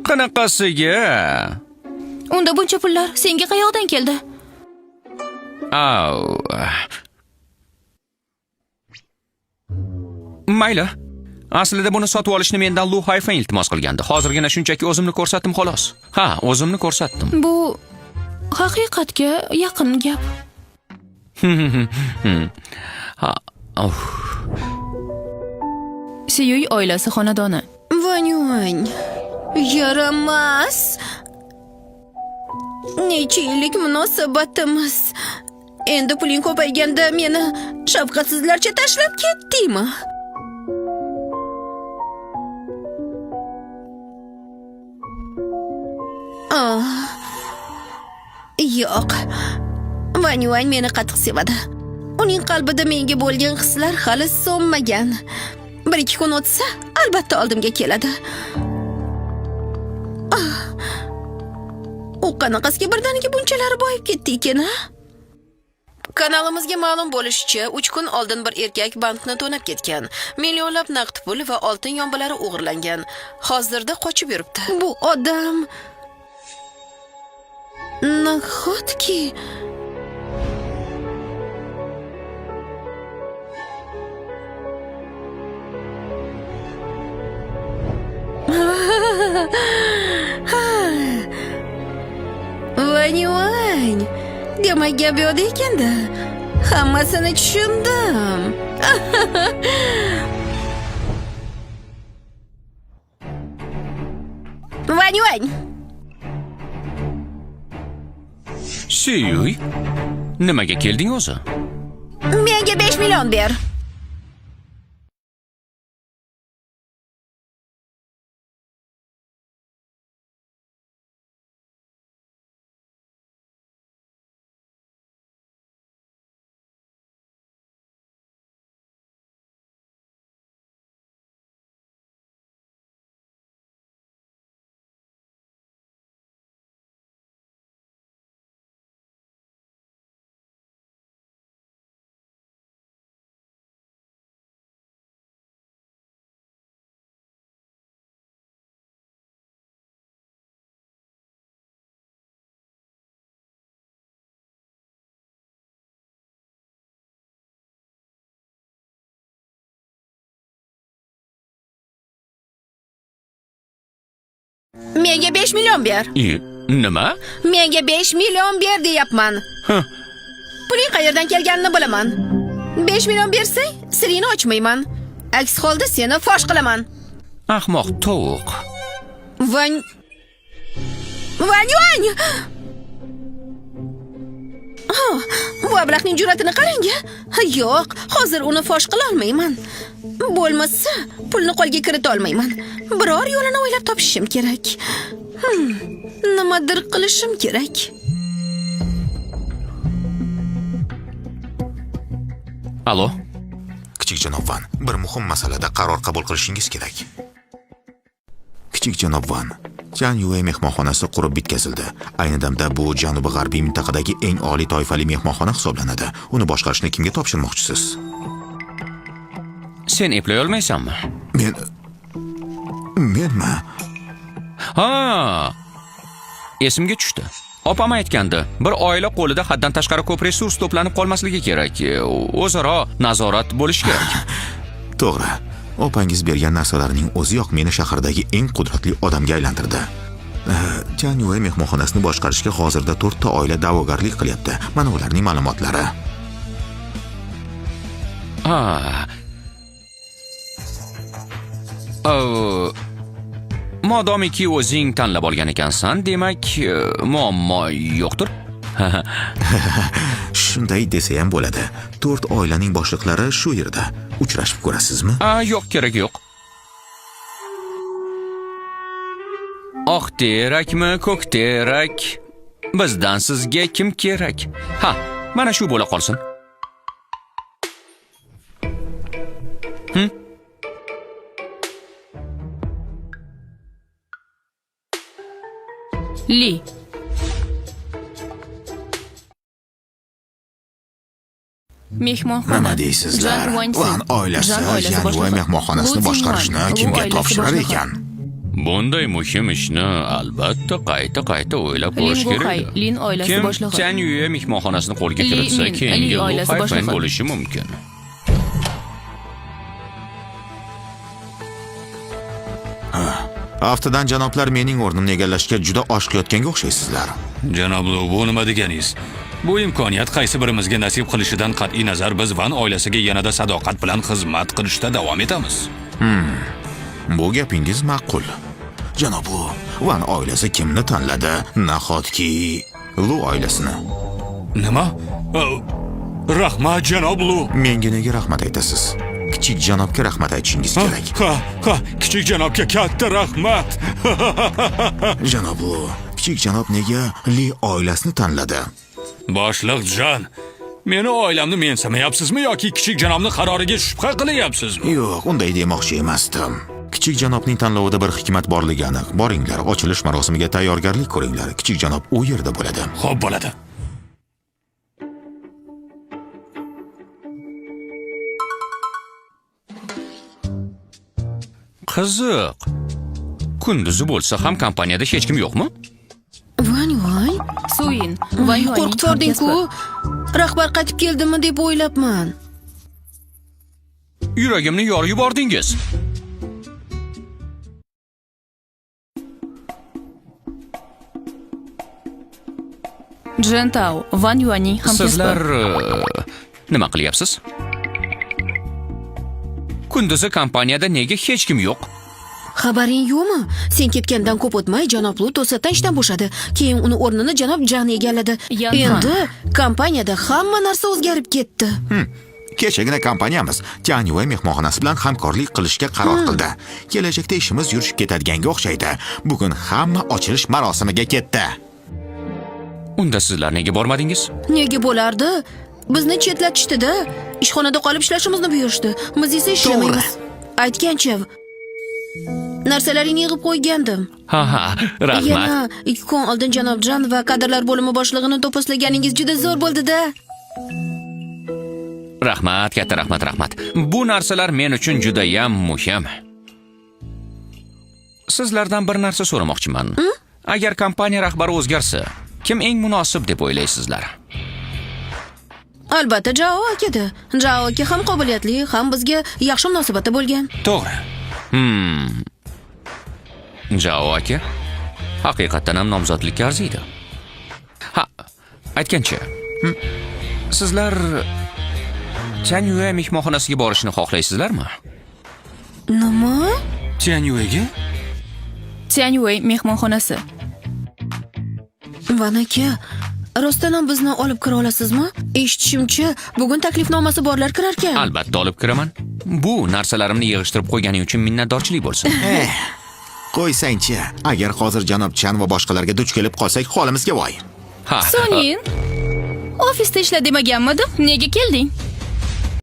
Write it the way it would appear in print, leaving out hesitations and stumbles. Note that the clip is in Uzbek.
Qanaqasiga? Unda buncha pullar senga qayoqdan keldi? Mayli. Aslida buni sotib olishni mendan Lu Hayfan iltimos qilgandi. Hozirgina shunchaki o'zimni ko'rsatdim xolos. Ha, o'zimni ko'rsatdim. Bu haqiqatga yaqin gap. Siyuy oilasi xonadoni. Vanyuany, yaramas. Necha yillik munosabatimiz. Endi puling ko'payganda meni shafqatsizlarcha tashlab ketdingmi? Yo'q. Vanyuany meni qattiq sevadi. Uning qalbida menga bo'lgan hislar hali so'nmagan. 1-2 kun o'tsa, albatta oldimga keladi. U qanaqasiga birdaniga bunchalar boyib ketdi ekan, ha? Kanalimizga ma'lum bo'lishicha, 3 kun oldin bir erkak bankni to'nab ketgan. Millionlab naqd pul va oltin yombilari o'g'irlangan. Hozirda qochib yuribdi. Bu odam nahotki Vanyuany, demak gap yo'q ekanda. Hammasini tushundim. Vanyuany. Siyuy, nimaga kelding o'zi? Menga 5 million ber. Menga 5 million ber. Nima? Menga 5 million ber deyapman. Puling qayerdan kelganini bilaman. 5 million bersang, siringni ochmayman. Aks holda seni fosh qilaman. Ahmoq tovuq. Vanyuany! Bu ablaqning jur'atini qarang-a. Yo'q, hozir uni fosh qila olmayman. Bo'lmasa, pulni qo'lga kirita olmayman. Biror yo'lini o'ylab topishim kerak. Nimadir qilishim kerak. Alo? Kichik janob Van, bir muhim masalada qaror qabul qilishingiz kerak. Kichik janob Van, Janyue mehmonxonasi qurib bitkazildi. Ayni damda bu janubi-g'arbiy mintaqadagi eng oliy toifali mehmonxona hisoblanadi. Uni boshqarishni kimga topshirmoqchisiz? Sen eplay olmaysanmi? Menmi? Ha! Esimga tushdi. Opam aytgandi, bir oila qo'lida haddan tashqari ko'p resurs to'planib qolmasligi kerak. O'zaro nazorat bo'lishi kerak. To'g'ri. Opangiz bergan narsalarning o'ziyoq meni shahardagi eng qudratli odamga aylantirdi. Janyue mehmonxonasini boshqarishga hozirda 4 ta oila da'vogarlik qilyapti. Mana ularning ma'lumotlari. Modomiki o'zing tanlab olgan ekansan, demak, muammo yo'qdir. Shunday desa ham bo'ladi. 4 oilaning boshliqlari shu yerda. Uchrashib ko'rasizmi? Yo'q, kerak yo'q. Oq terakmi, ko'k terak? Bizdan sizga kim kerak? Ha, mana shu bo'la qolsin. Li. Mehmonxona. Nima deysizlar? Van oilasi Janyue mehmonxonasini boshqarishni kimga topshirar ekan? Bunday muhim ishni albatta qayta o'ylab ko'rish Lin Guhay, kerak. Lin oilasi Kim boshlig'i. Tian Yue mehmonxonasini qo'lga Li kiritsa, Min, keyingi Li oilasi Guhay boshlig'i. bo'lishi mumkin. Aftidan janoblar mening o'rnimni egallashga juda oshiqayotganga o'xshaysizlar. Janob Lu, bu nima deganingiz? Bu imkoniyat qaysi birimizga nasib qilishidan qat'iy nazar biz Van oilasiga yanada sadoqat bilan xizmat qilishda davom etamiz. Bu gapingiz ma'qul. Janob Lu, Van oilasi kimni tanladi? Nahotki Lu oilasini. Nima? Rahmat janob Lu. Menga nega rahmat aytasiz? Kichik janobga rahmat aytishingiz kerak. Ha, kichik janobga katta rahmat. Janob Lu, kichik janob nega Li oilasini tanladi? Boshliq Jan, meni oilamni mensamayapsizmi yoki kichik janobning qaroriga shubha qilyapsizmi? Yo'q, unday demoqchi emasdim. Kichik janobning tanlovida bir hikmat borligi aniq. Boringlar, ochilish marosimiga tayyorgarlik ko'ringlar. Kichik janob u yerda bo'ladi. Xo'p bo'ladi. Qiziq. Kunduzi bo'lsa ham kompaniyada hech kim yo'qmi? Voy. Suyin, Van Yuanning Qo'rqib tording-ku. Rahbar qaytib keldimi deb o'ylabman. Yuragimni yorib yubordingiz. Jentao, Van Yuanning hamkasbi. Sizlar nima qilyapsiz? Kunduzi kompaniyada nega hech kim yo'q? Xabaring yo'qmi? Sen ketgandan ko'p o'tmay janob Lu to'satdan ishdan bo'shadi. Keyin uni o'rnini janob Jan egalladi. Yanhan. Endi kompaniyada hamma narsa o'zgarib ketdi. Kechagina kompaniyamiz Tian Yue mehmonxonasi bilan hamkorlik qilishga qaror qildi. Kelajakda ishimiz yurishib ketadiganga o'xshaydi. Bugun hamma ochilish marosimiga ketdi. Unda sizlar nega bormadingiz? Nega bo'lardi? Bizni chetlatishdi-da. Ishxonada qolib ishlashimizni buyurishdi. Biz esa ishlamaymiz. Aytgancha narsalaringni yig'ib qo'ygandim. Ha, rahmat. Yana 2 kun oldin janob Jan va kadrlar bo'limi boshlig'ini to'poslaganingiz juda zo'r bo'ldi-da. Rahmat, katta rahmat. Bu narsalar men uchun juda ham muhim. Sizlardan bir narsa so'ramoqchiman. Agar kompaniya rahbari o'zgarsa, kim eng munosib deb o'ylaysizlar? Albatta Jao akada. Jao aka ham qobiliyatli, ham bizga yaxshi munosabatda bo'lgan. To'g'ri. Jao aka haqiqatan ham nomzodlikka arziydi. Ha, aytgancha. Sizlar Tian Yue mehmonxonasiga borishni xohlaysizlarmi? Nima? Tian Yuega? Tian Yue mehmonxonasi. Van aka, rostdan ham bizni olib kira olasizmi? Eshitishimcha, bugun taklifnomasi borlar kirar ekan. Albatta olib kiraman. Bu narsalarimni yig'ishtirib qo'yganing uchun minnatdorchilik bo'lsin. Qo'ysangchi, agar hozir janob Chan va boshqalarga duch kelib qolsak, holimizga voy. Ha. Sonin, ofisda ishla demaganmidim? Nega kelding?